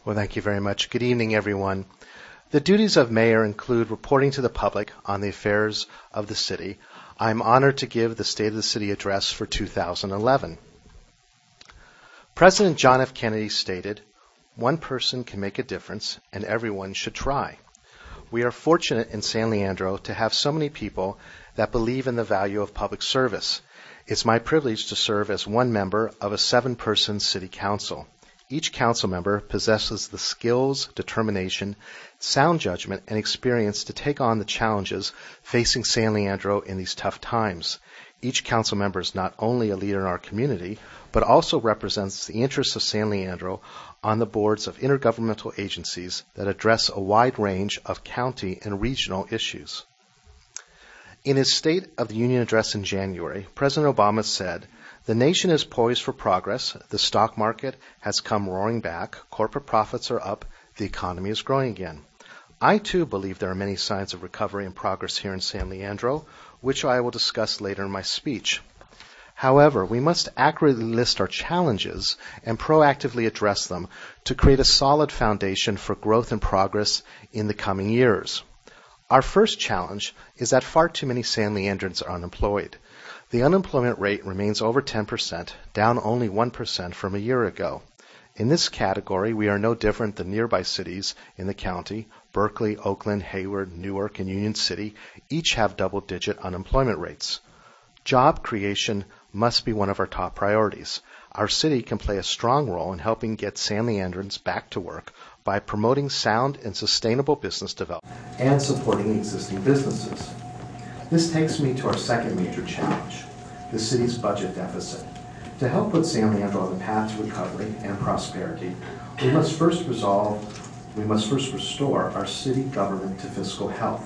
Well, thank you very much. Good evening, everyone. The duties of mayor include reporting to the public on the affairs of the city. I'm honored to give the State of the City address for 2011. President John F. Kennedy stated, "One person can make a difference, and everyone should try." We are fortunate in San Leandro to have so many people that believe in the value of public service. It's my privilege to serve as one member of a 7-person city council. Each council member possesses the skills, determination, sound judgment, and experience to take on the challenges facing San Leandro in these tough times. Each council member is not only a leader in our community, but also represents the interests of San Leandro on the boards of intergovernmental agencies that address a wide range of county and regional issues. In his State of the Union address in January, President Obama said, "The nation is poised for progress. The stock market has come roaring back. Corporate profits are up. The economy is growing again." I, too, believe there are many signs of recovery and progress here in San Leandro, which I will discuss later in my speech. However, we must accurately list our challenges and proactively address them to create a solid foundation for growth and progress in the coming years. Our first challenge is that far too many San Leandrins are unemployed. The unemployment rate remains over 10%, down only 1% from a year ago. In this category, we are no different than nearby cities in the county. Berkeley, Oakland, Hayward, Newark, and Union City each have double-digit unemployment rates. Job creation must be one of our top priorities. Our city can play a strong role in helping get San Leandrins back to work by promoting sound and sustainable business development and supporting existing businesses. This takes me to our second major challenge, the city's budget deficit. To help put San Leandro on the path to recovery and prosperity, we must first restore our city government to fiscal health.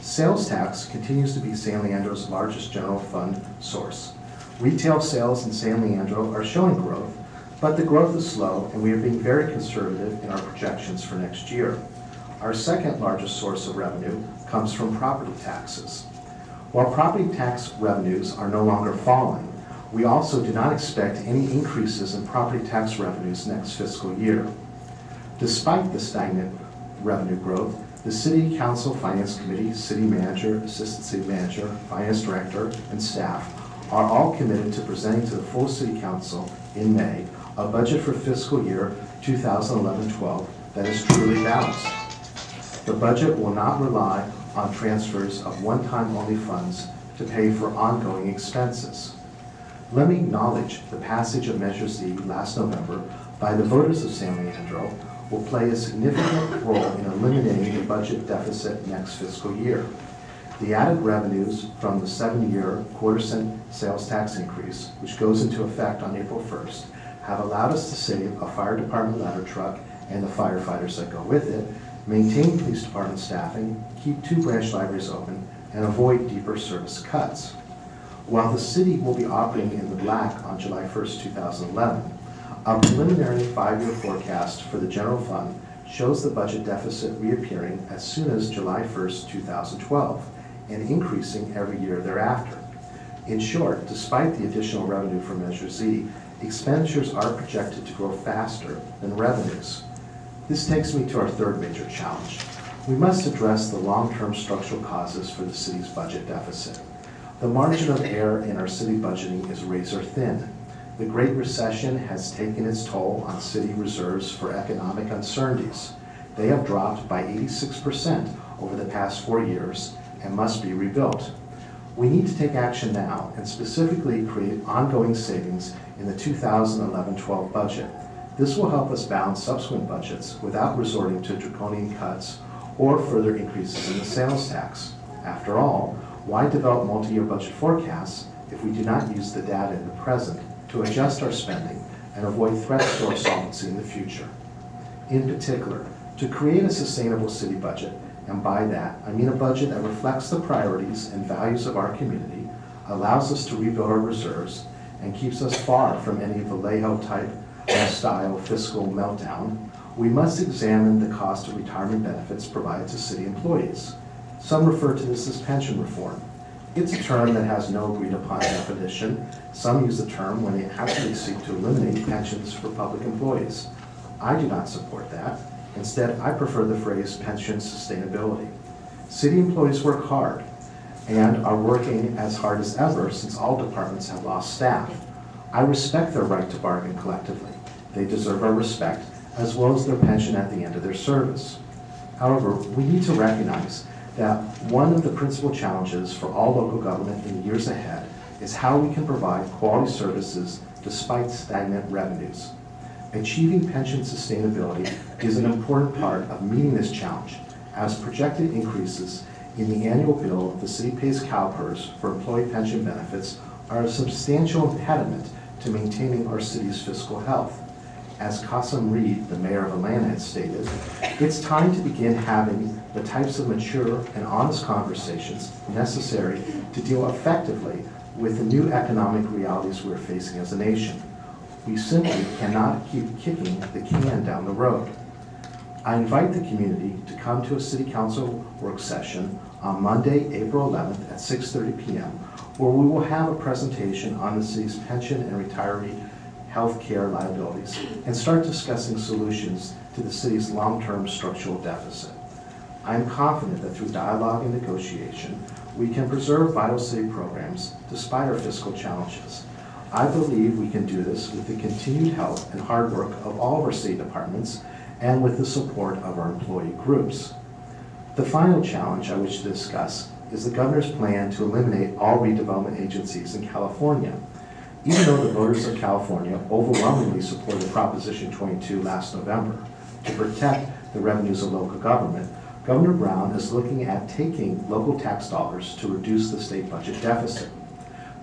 Sales tax continues to be San Leandro's largest general fund source. Retail sales in San Leandro are showing growth, but the growth is slow and we are being very conservative in our projections for next year. Our second largest source of revenue comes from property taxes. While property tax revenues are no longer falling, we also do not expect any increases in property tax revenues next fiscal year. Despite the stagnant revenue growth, the City Council Finance Committee, City Manager, Assistant City Manager, Finance Director, and staff are all committed to presenting to the full City Council in May a budget for fiscal year 2011-12 that is truly balanced. The budget will not rely on transfers of one-time only funds to pay for ongoing expenses. Let me acknowledge the passage of Measure Z last November by the voters of San Leandro will play a significant role in eliminating the budget deficit next fiscal year. The added revenues from the 7-year quarter-cent sales tax increase, which goes into effect on April 1st, have allowed us to save a fire department ladder truck and the firefighters that go with it, maintain police department staffing, keep 2 branch libraries open, and avoid deeper service cuts. While the city will be operating in the black on July 1st, 2011, a preliminary 5-year forecast for the general fund shows the budget deficit reappearing as soon as July 1st, 2012, and increasing every year thereafter. In short, despite the additional revenue from Measure Z, expenditures are projected to grow faster than revenues. This takes me to our third major challenge. We must address the long-term structural causes for the city's budget deficit. The margin of error in our city budgeting is razor thin. The Great Recession has taken its toll on city reserves for economic uncertainties. They have dropped by 86% over the past 4 years and must be rebuilt. We need to take action now and specifically create ongoing savings in the 2011-12 budget. This will help us balance subsequent budgets without resorting to draconian cuts or further increases in the sales tax. After all, why develop multi-year budget forecasts if we do not use the data in the present to adjust our spending and avoid threats to our solvency in the future? In particular, to create a sustainable city budget, and by that, I mean a budget that reflects the priorities and values of our community, allows us to rebuild our reserves, and keeps us far from any Vallejo-type style fiscal meltdown, we must examine the cost of retirement benefits provided to city employees. Some refer to this as pension reform. It's a term that has no agreed-upon definition. Some use the term when they actually seek to eliminate pensions for public employees. I do not support that. Instead, I prefer the phrase pension sustainability. City employees work hard and are working as hard as ever since all departments have lost staff. I respect their right to bargain collectively. They deserve our respect, as well as their pension at the end of their service. However, we need to recognize that one of the principal challenges for all local government in the years ahead is how we can provide quality services despite stagnant revenues. Achieving pension sustainability is an important part of meeting this challenge, as projected increases in the annual bill the city pays CalPERS for employee pension benefits are a substantial impediment to maintaining our city's fiscal health. As Qasim Reed, the mayor of Atlanta, has stated, it's time to begin having the types of mature and honest conversations necessary to deal effectively with the new economic realities we're facing as a nation. We simply cannot keep kicking the can down the road. I invite the community to come to a City Council work session on Monday, April 11th at 6:30 p.m., where we will have a presentation on the city's pension and retiree health care liabilities and start discussing solutions to the city's long-term structural deficit. I am confident that through dialogue and negotiation, we can preserve vital city programs despite our fiscal challenges. I believe we can do this with the continued help and hard work of all of our city departments and with the support of our employee groups. The final challenge I wish to discuss is the governor's plan to eliminate all redevelopment agencies in California. Even though the voters of California overwhelmingly supported Proposition 22 last November to protect the revenues of local government, Governor Brown is looking at taking local tax dollars to reduce the state budget deficit.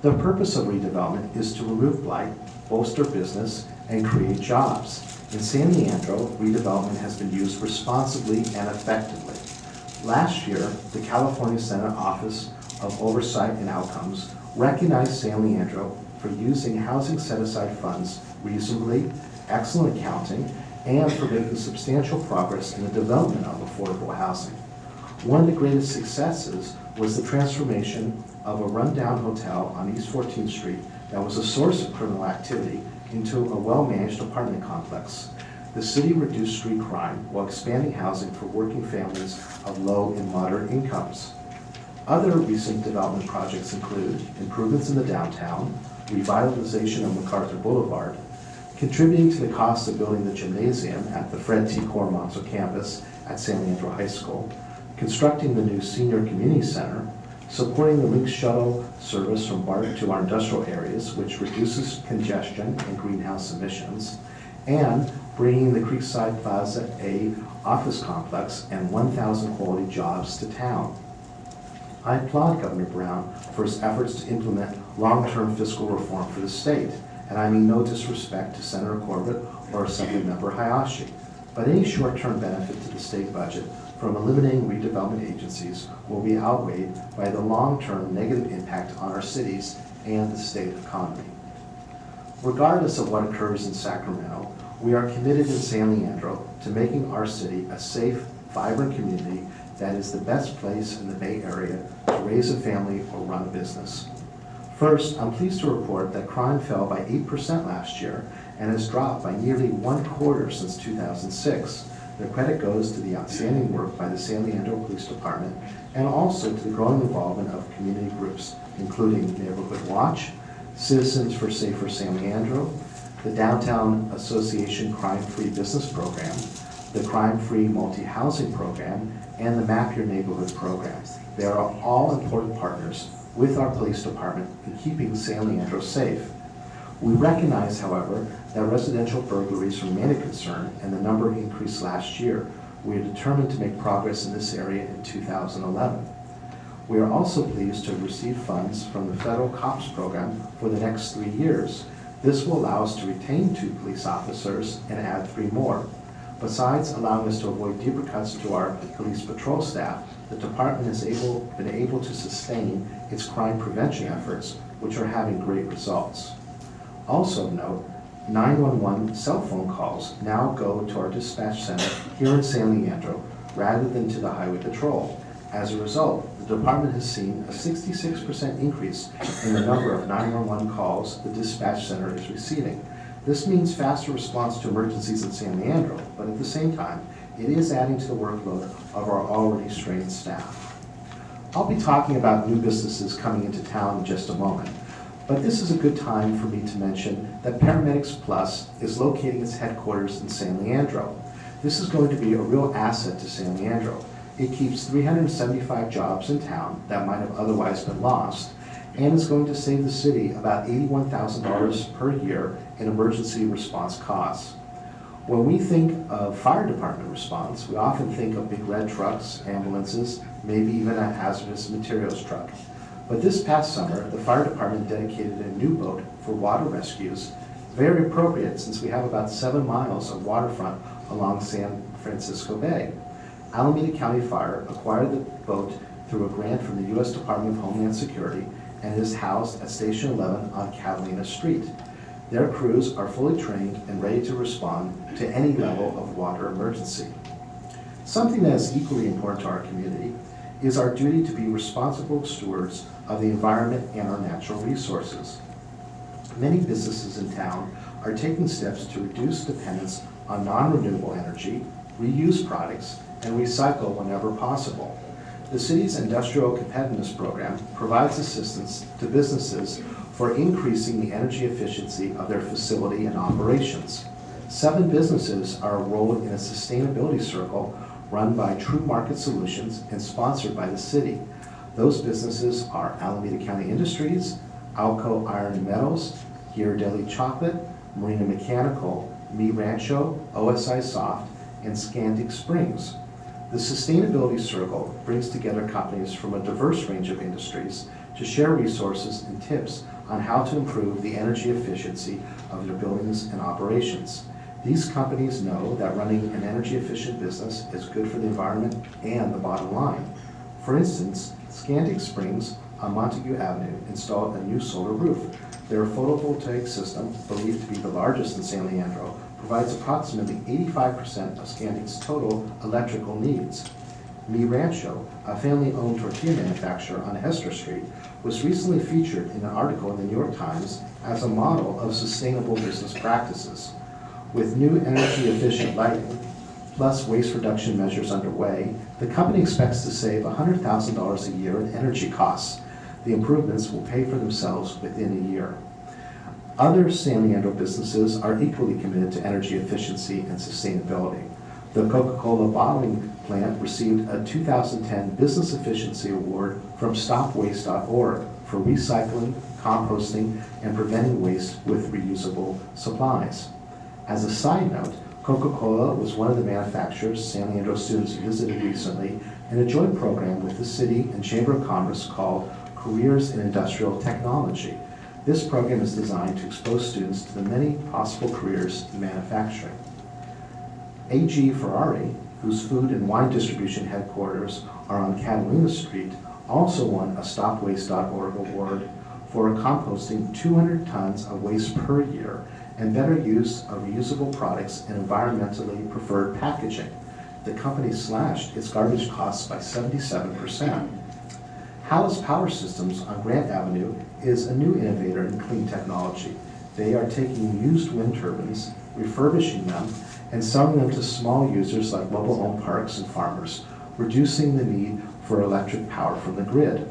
The purpose of redevelopment is to remove blight, bolster business, and create jobs. In San Leandro, redevelopment has been used responsibly and effectively. Last year, the California Senate Office of Oversight and Outcomes recognized San Leandro for using housing set-aside funds reasonably, excellent accounting, and for making substantial progress in the development of affordable housing. One of the greatest successes was the transformation of a rundown hotel on East 14th Street that was a source of criminal activity into a well-managed apartment complex. The city reduced street crime while expanding housing for working families of low and moderate incomes. Other recent development projects include improvements in the downtown, revitalization of MacArthur Boulevard, contributing to the cost of building the gymnasium at the Fred T. Cormonso campus at San Leandro High School, constructing the new Senior Community Center, supporting the Link Shuttle service from BART to our industrial areas, which reduces congestion and greenhouse emissions, and bringing the Creekside Plaza A office complex and 1,000 quality jobs to town. I applaud Governor Brown for his efforts to implement long-term fiscal reform for the state, and I mean no disrespect to Senator Corbett or Assemblymember Hayashi, but any short-term benefit to the state budget from eliminating redevelopment agencies will be outweighed by the long-term negative impact on our cities and the state economy. Regardless of what occurs in Sacramento, we are committed in San Leandro to making our city a safe, vibrant community that is the best place in the Bay Area to raise a family or run a business. First, I'm pleased to report that crime fell by 8% last year and has dropped by nearly 1/4 since 2006. The credit goes to the outstanding work by the San Leandro Police Department and also to the growing involvement of community groups, including Neighborhood Watch, Citizens for Safer San Leandro, the Downtown Association Crime-Free Business Program, the Crime-Free Multi-Housing Program, and the Map Your Neighborhood program. They are all important partners with our police department in keeping San Leandro safe. We recognize, however, that residential burglaries remain a concern and the number increased last year. We are determined to make progress in this area in 2011. We are also pleased to have received funds from the Federal COPS program for the next 3 years. This will allow us to retain 2 police officers and add 3 more. Besides allowing us to avoid deeper cuts to our police patrol staff, the department has been able to sustain its crime prevention efforts, which are having great results. Also of note, 911 cell phone calls now go to our dispatch center here in San Leandro rather than to the highway patrol. As a result, the department has seen a 66% increase in the number of 911 calls the dispatch center is receiving. This means faster response to emergencies in San Leandro, but at the same time, it is adding to the workload of our already strained staff. I'll be talking about new businesses coming into town in just a moment, but this is a good time for me to mention that Paramedics Plus is locating its headquarters in San Leandro. This is going to be a real asset to San Leandro. It keeps 375 jobs in town that might have otherwise been lost, and is going to save the city about $81,000 per year in emergency response costs. When we think of fire department response, we often think of big red trucks, ambulances, maybe even a hazardous materials truck. But this past summer, the fire department dedicated a new boat for water rescues, very appropriate since we have about 7 miles of waterfront along San Francisco Bay. Alameda County Fire acquired the boat through a grant from the U.S. Department of Homeland Security and is housed at Station 11 on Catalina Street. Their crews are fully trained and ready to respond to any level of water emergency. Something that is equally important to our community is our duty to be responsible stewards of the environment and our natural resources. Many businesses in town are taking steps to reduce dependence on non-renewable energy, reuse products, and recycle whenever possible. The city's Industrial Competitiveness Program provides assistance to businesses for increasing the energy efficiency of their facility and operations. 7 businesses are enrolled in a sustainability circle run by True Market Solutions and sponsored by the city. Those businesses are Alameda County Industries, Alco Iron and Metals, Ghirardelli Chocolate, Marina Mechanical, Mi Rancho, OSI Soft, and Scandic Springs. The Sustainability Circle brings together companies from a diverse range of industries to share resources and tips on how to improve the energy efficiency of their buildings and operations. These companies know that running an energy efficient business is good for the environment and the bottom line. For instance, Scandic Springs on Montague Avenue installed a new solar roof. Their photovoltaic system, believed to be the largest in San Leandro, provides approximately 85% of Scandic's total electrical needs. Mi Rancho, a family-owned tortilla manufacturer on Hester Street, was recently featured in an article in the New York Times as a model of sustainable business practices. With new energy-efficient lighting, plus waste reduction measures underway, the company expects to save $100,000 a year in energy costs. The improvements will pay for themselves within a year. Other San Leandro businesses are equally committed to energy efficiency and sustainability. The Coca-Cola bottling plant received a 2010 Business Efficiency Award from StopWaste.org for recycling, composting, and preventing waste with reusable supplies. As a side note, Coca-Cola was one of the manufacturers San Leandro students visited recently in a joint program with the city and Chamber of Commerce called Careers in Industrial Technology. This program is designed to expose students to the many possible careers in manufacturing. AG Ferrari, whose food and wine distribution headquarters are on Catalina Street, also won a StopWaste.org award for composting 200 tons of waste per year and better use of reusable products and environmentally preferred packaging. The company slashed its garbage costs by 77%. Hallis Power Systems on Grant Avenue is a new innovator in clean technology. They are taking used wind turbines, refurbishing them, and selling them to small users like mobile home parks and farmers, reducing the need for electric power from the grid.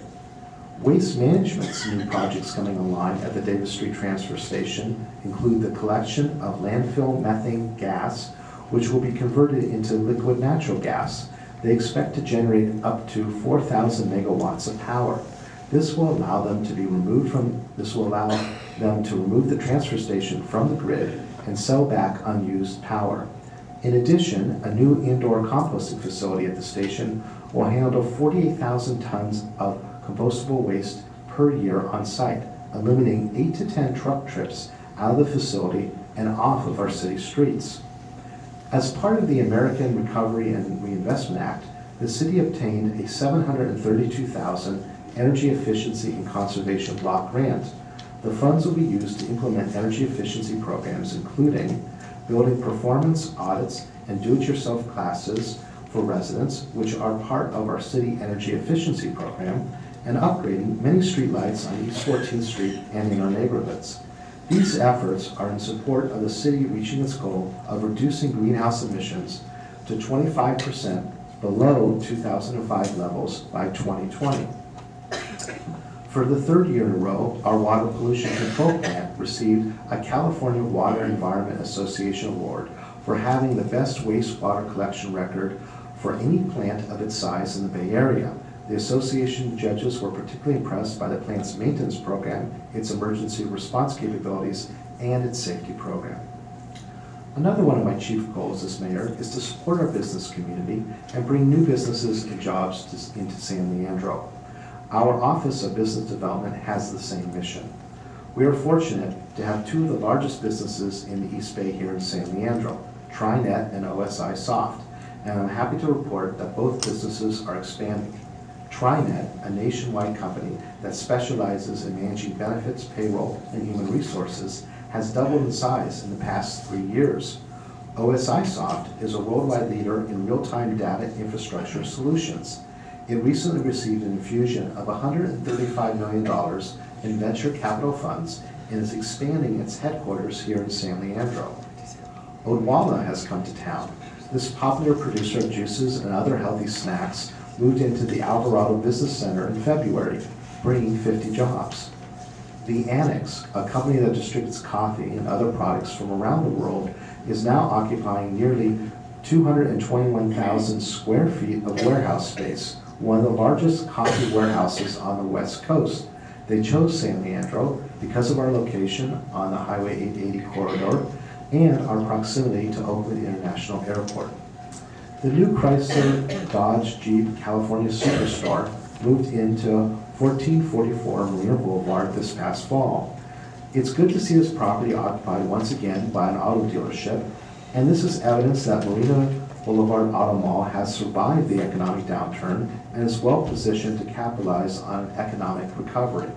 Waste management's new projects coming online at the Davis Street Transfer Station include the collection of landfill methane gas, which will be converted into liquid natural gas. They expect to generate up to 4,000 megawatts of power. This will allow them to remove the transfer station from the grid and sell back unused power. In addition, a new indoor composting facility at the station will handle 48,000 tons of compostable waste per year on site, eliminating 8 to 10 truck trips out of the facility and off of our city streets. As part of the American Recovery and Reinvestment Act, the city obtained a $732,000 Energy Efficiency and Conservation Block Grant. The funds will be used to implement energy efficiency programs, including building performance audits and do-it-yourself classes for residents, which are part of our city energy efficiency program, and upgrading many streetlights on East 14th Street and in our neighborhoods. These efforts are in support of the city reaching its goal of reducing greenhouse emissions to 25% below 2005 levels by 2020. For the third year in a row, our water pollution control plant received a California Water Environment Association award for having the best wastewater collection record for any plant of its size in the Bay Area. The association judges were particularly impressed by the plant's maintenance program, its emergency response capabilities, and its safety program. Another one of my chief goals as mayor is to support our business community and bring new businesses and jobs into San Leandro. Our Office of Business Development has the same mission. We are fortunate to have two of the largest businesses in the East Bay here in San Leandro, TriNet and OSI Soft, and I'm happy to report that both businesses are expanding. TriNet, a nationwide company that specializes in managing benefits, payroll, and human resources, has doubled in size in the past 3 years. OSI Soft is a worldwide leader in real-time data infrastructure solutions. It recently received an infusion of $135 million in venture capital funds and is expanding its headquarters here in San Leandro. Odwalla has come to town. This popular producer of juices and other healthy snacks moved into the Alvarado Business Center in February, bringing 50 jobs. The Annex, a company that distributes coffee and other products from around the world, is now occupying nearly 221,000 square feet of warehouse space, one of the largest coffee warehouses on the West Coast. They chose San Leandro because of our location on the Highway 880 corridor and our proximity to Oakland International Airport. The new Chrysler Dodge Jeep California Superstore moved into 1444 Marina Boulevard this past fall. It's good to see this property occupied once again by an auto dealership, and this is evidence that Marina Boulevard Auto Mall has survived the economic downturn and is well positioned to capitalize on an economic recovery.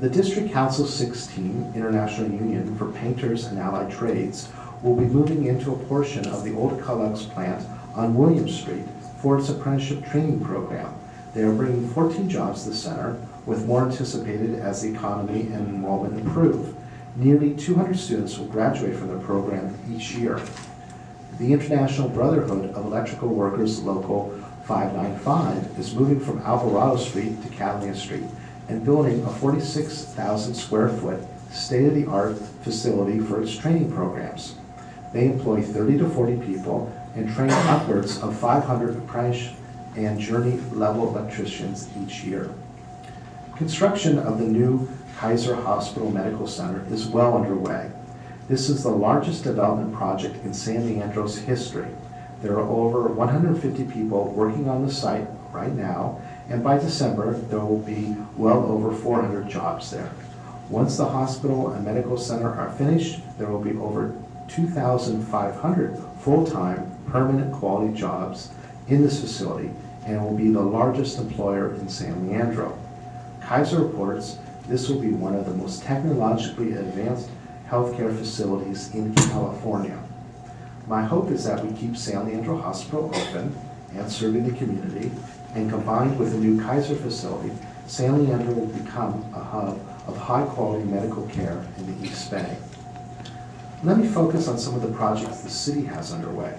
The District Council 16 International Union for Painters and Allied Trades will be moving into a portion of the old Culux plant on William Street for its apprenticeship training program. They are bringing 14 jobs to the center, with more anticipated as the economy and enrollment improve. Nearly 200 students will graduate from the program each year. The International Brotherhood of Electrical Workers Local 595 is moving from Alvarado Street to Catalina Street and building a 46,000 square foot state-of-the-art facility for its training programs. They employ 30 to 40 people and train upwards of 500 apprentice and journey-level electricians each year. Construction of the new Kaiser Hospital Medical Center is well underway. This is the largest development project in San Leandro's history. There are over 150 people working on the site right now, and by December, there will be well over 400 jobs there. Once the hospital and medical center are finished, there will be over 2,500 full-time, permanent quality jobs in this facility and will be the largest employer in San Leandro. Kaiser reports this will be one of the most technologically advanced healthcare facilities in California. My hope is that we keep San Leandro Hospital open and serving the community, and combined with the new Kaiser facility, San Leandro will become a hub of high-quality medical care in the East Bay. Let me focus on some of the projects the city has underway.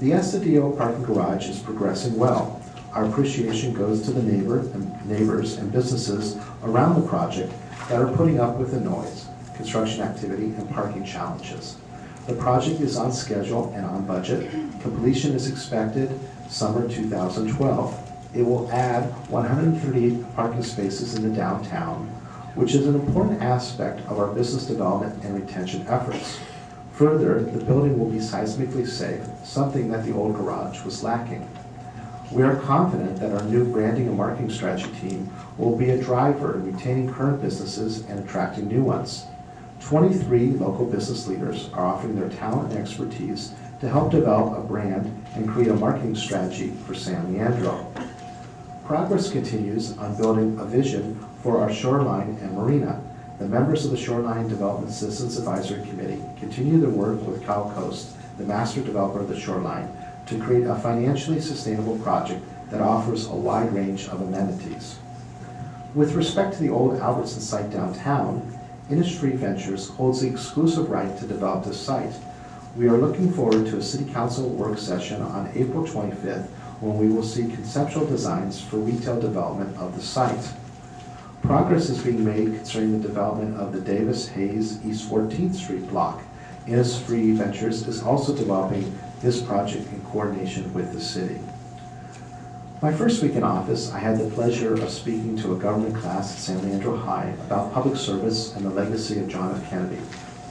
The Estadio parking garage is progressing well. Our appreciation goes to the neighbors and businesses around the project that are putting up with the noise, construction activity, and parking challenges. The project is on schedule and on budget. Completion is expected summer 2012. It will add 138 parking spaces in the downtown, which is an important aspect of our business development and retention efforts. Further, the building will be seismically safe, something that the old garage was lacking. We are confident that our new branding and marketing strategy team will be a driver in retaining current businesses and attracting new ones. 23 local business leaders are offering their talent and expertise to help develop a brand and create a marketing strategy for San Leandro. Progress continues on building a vision for our shoreline and marina. The members of the Shoreline Development Citizens Advisory Committee continue their work with Cal Coast, the master developer of the shoreline, to create a financially sustainable project that offers a wide range of amenities. With respect to the old Albertson site downtown, Industry Ventures holds the exclusive right to develop this site. We are looking forward to a City Council work session on April 25th when we will see conceptual designs for retail development of the site. Progress is being made concerning the development of the Davis-Hayes East 14th Street block. Industry Ventures is also developing this project in coordination with the city. My first week in office, I had the pleasure of speaking to a government class at San Leandro High about public service and the legacy of John F. Kennedy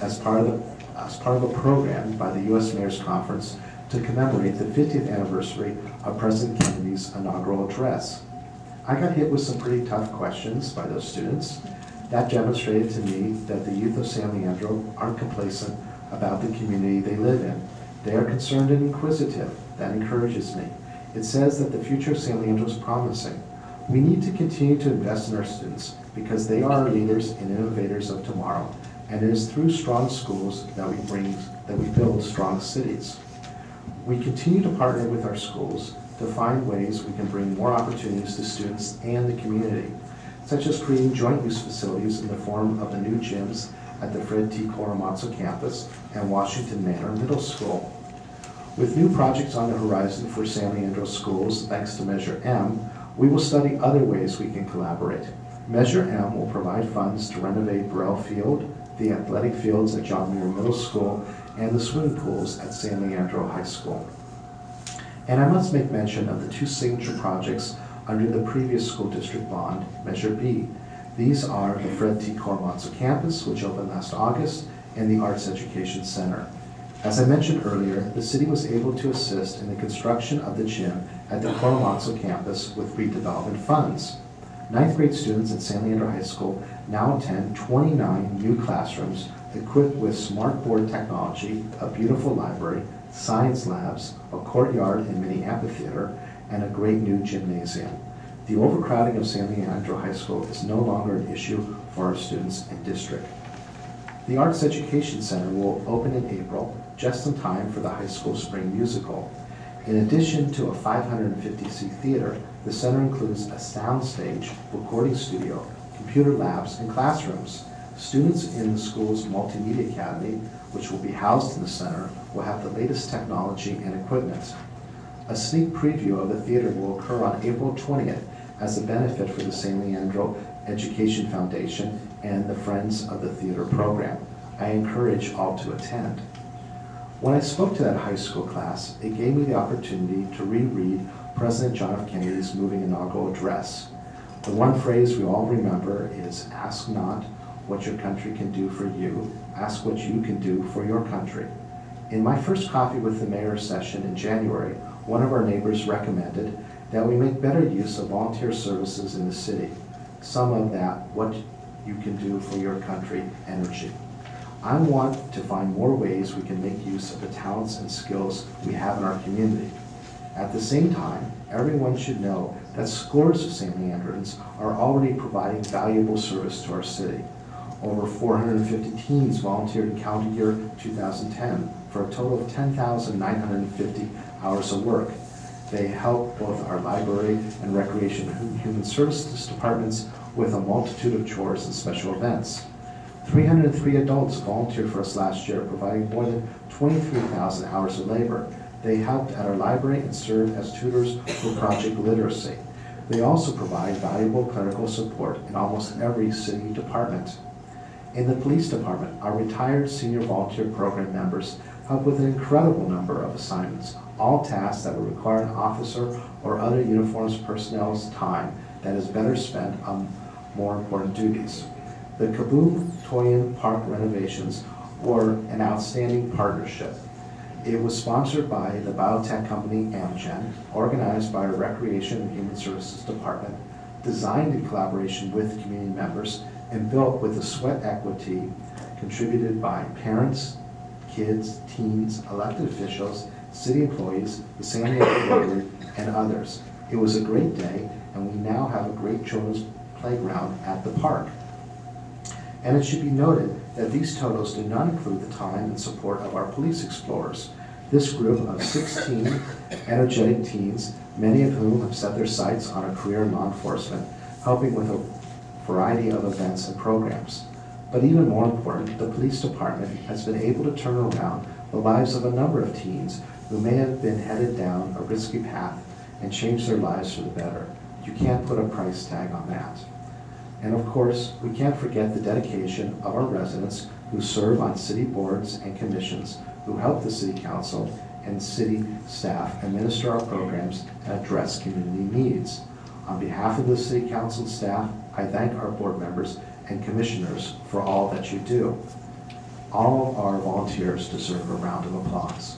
as part of a program by the U.S. Mayor's Conference to commemorate the 50th anniversary of President Kennedy's inaugural address. I got hit with some pretty tough questions by those students. That demonstrated to me that the youth of San Leandro aren't complacent about the community they live in. They are concerned and inquisitive. That encourages me. It says that the future of San Leandro is promising. We need to continue to invest in our students because they are our leaders and innovators of tomorrow, and it is through strong schools that we build strong cities. We continue to partner with our schools to find ways we can bring more opportunities to students and the community, such as creating joint use facilities in the form of the new gyms at the Fred T. Korematsu campus and Washington Manor Middle School. With new projects on the horizon for San Leandro schools, thanks to Measure M, we will study other ways we can collaborate. Measure M will provide funds to renovate Burrell Field, the athletic fields at John Muir Middle School, and the swimming pools at San Leandro High School. And I must make mention of the two signature projects under the previous school district bond, Measure B. These are the Fred T. Korematsu campus, which opened last August, and the Arts Education Center. As I mentioned earlier, the city was able to assist in the construction of the gym at the Korematsu campus with redevelopment funds. Ninth grade students at San Leandro High School now attend 29 new classrooms equipped with smart board technology, a beautiful library, science labs, a courtyard and mini amphitheater, and a great new gymnasium. The overcrowding of San Leandro High School is no longer an issue for our students and district. The Arts Education Center will open in April, just in time for the high school spring musical. In addition to a 550-seat theater, the center includes a sound stage, recording studio, computer labs, and classrooms. Students in the school's Multimedia Academy, which will be housed in the center, will have the latest technology and equipment. A sneak preview of the theater will occur on April 20th as a benefit for the San Leandro Education Foundation and the Friends of the Theater program. I encourage all to attend. When I spoke to that high school class, it gave me the opportunity to reread President John F. Kennedy's moving inaugural address. The one phrase we all remember is, "Ask not what your country can do for you, ask what you can do for your country." In my first coffee with the mayor's session in January, one of our neighbors recommended that we make better use of volunteer services in the city. Some of that, what you can do for your country, energy. I want to find more ways we can make use of the talents and skills we have in our community. At the same time, everyone should know that scores of San Leandrons are already providing valuable service to our city. Over 450 teens volunteered in calendar year 2010 for a total of 10,950 hours of work. They help both our library and recreation and human services departments with a multitude of chores and special events. 303 adults volunteered for us last year, providing more than 23,000 hours of labor. They helped at our library and served as tutors for Project Literacy. They also provide valuable clerical support in almost every city department. In the police department, our retired senior volunteer program members help with an incredible number of assignments, all tasks that would require an officer or other uniformed personnel's time that is better spent on more important duties. The Kaboom Toyin Park renovations were an outstanding partnership. It was sponsored by the biotech company Amgen, organized by our Recreation and Human Services Department, designed in collaboration with community members, and built with the sweat equity contributed by parents, kids, teens, elected officials, city employees, the San Diego Rotary, and others. It was a great day, and we now have a great children's playground at the park. And it should be noted that these totals do not include the time and support of our police explorers. This group of 16 energetic teens, many of whom have set their sights on a career in law enforcement, helping with a variety of events and programs. But even more important, the police department has been able to turn around the lives of a number of teens who may have been headed down a risky path and change their lives for the better. You can't put a price tag on that. And of course, we can't forget the dedication of our residents who serve on city boards and commissions, who help the city council and city staff administer our programs and address community needs. On behalf of the city council staff, I thank our board members and commissioners for all that you do. All of our volunteers deserve a round of applause.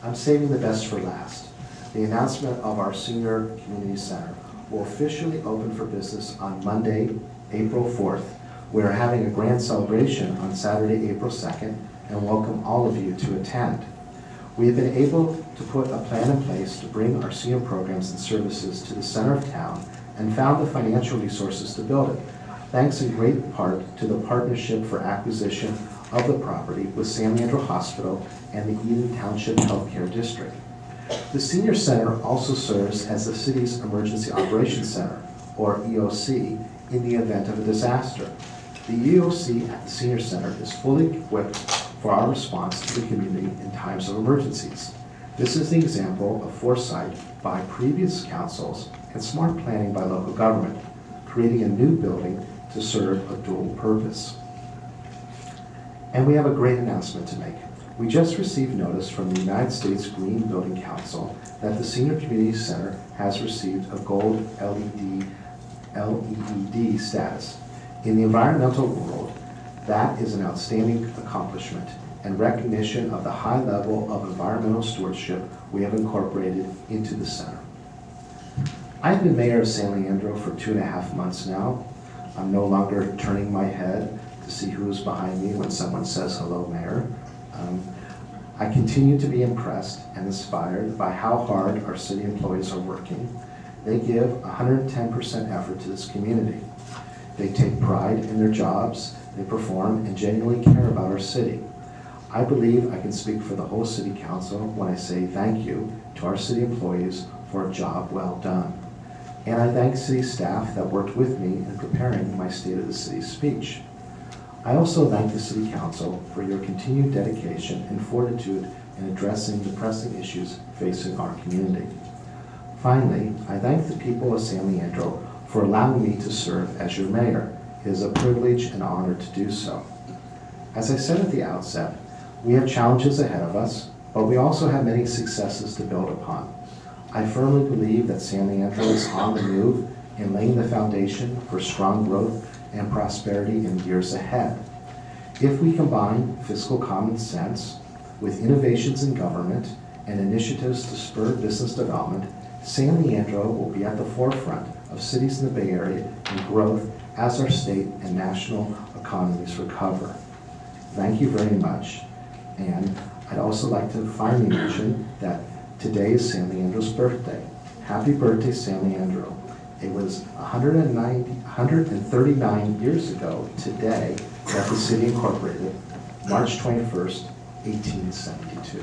I'm saving the best for last. The announcement of our Senior Community Center will officially open for business on Monday, April 4th. We're having a grand celebration on Saturday, April 2nd, and welcome all of you to attend. We have been able to put a plan in place to bring our senior programs and services to the center of town and found the financial resources to build it, thanks in great part to the partnership for acquisition of the property with San Leandro Hospital and the Eden Township Healthcare District. The Senior Center also serves as the city's Emergency Operations Center, or EOC, in the event of a disaster. The EOC at the Senior Center is fully equipped for our response to the community in times of emergencies. This is the example of foresight by previous councils and smart planning by local government, creating a new building to serve a dual purpose. And we have a great announcement to make. We just received notice from the United States Green Building Council that the Senior Community Center has received a gold LEED status. In the environmental world, that is an outstanding accomplishment and recognition of the high level of environmental stewardship we have incorporated into the center. I've been mayor of San Leandro for 2.5 months now. I'm no longer turning my head to see who's behind me when someone says, "Hello, Mayor." I continue to be impressed and inspired by how hard our city employees are working. They give 110% effort to this community. They take pride in their jobs, they perform, and genuinely care about our city. I believe I can speak for the whole city council when I say thank you to our city employees for a job well done. And I thank city staff that worked with me in preparing my State of the City speech. I also thank the City Council for your continued dedication and fortitude in addressing the pressing issues facing our community. Finally, I thank the people of San Leandro for allowing me to serve as your mayor. It is a privilege and honor to do so. As I said at the outset, we have challenges ahead of us, but we also have many successes to build upon. I firmly believe that San Leandro is on the move in laying the foundation for strong growth and prosperity in the years ahead. If we combine fiscal common sense with innovations in government and initiatives to spur business development, San Leandro will be at the forefront of cities in the Bay Area in growth as our state and national economies recover. Thank you very much. And I'd also like to finally mention that today is San Leandro's birthday. Happy birthday, San Leandro. It was 139 years ago today that the city incorporated, March 21st, 1872.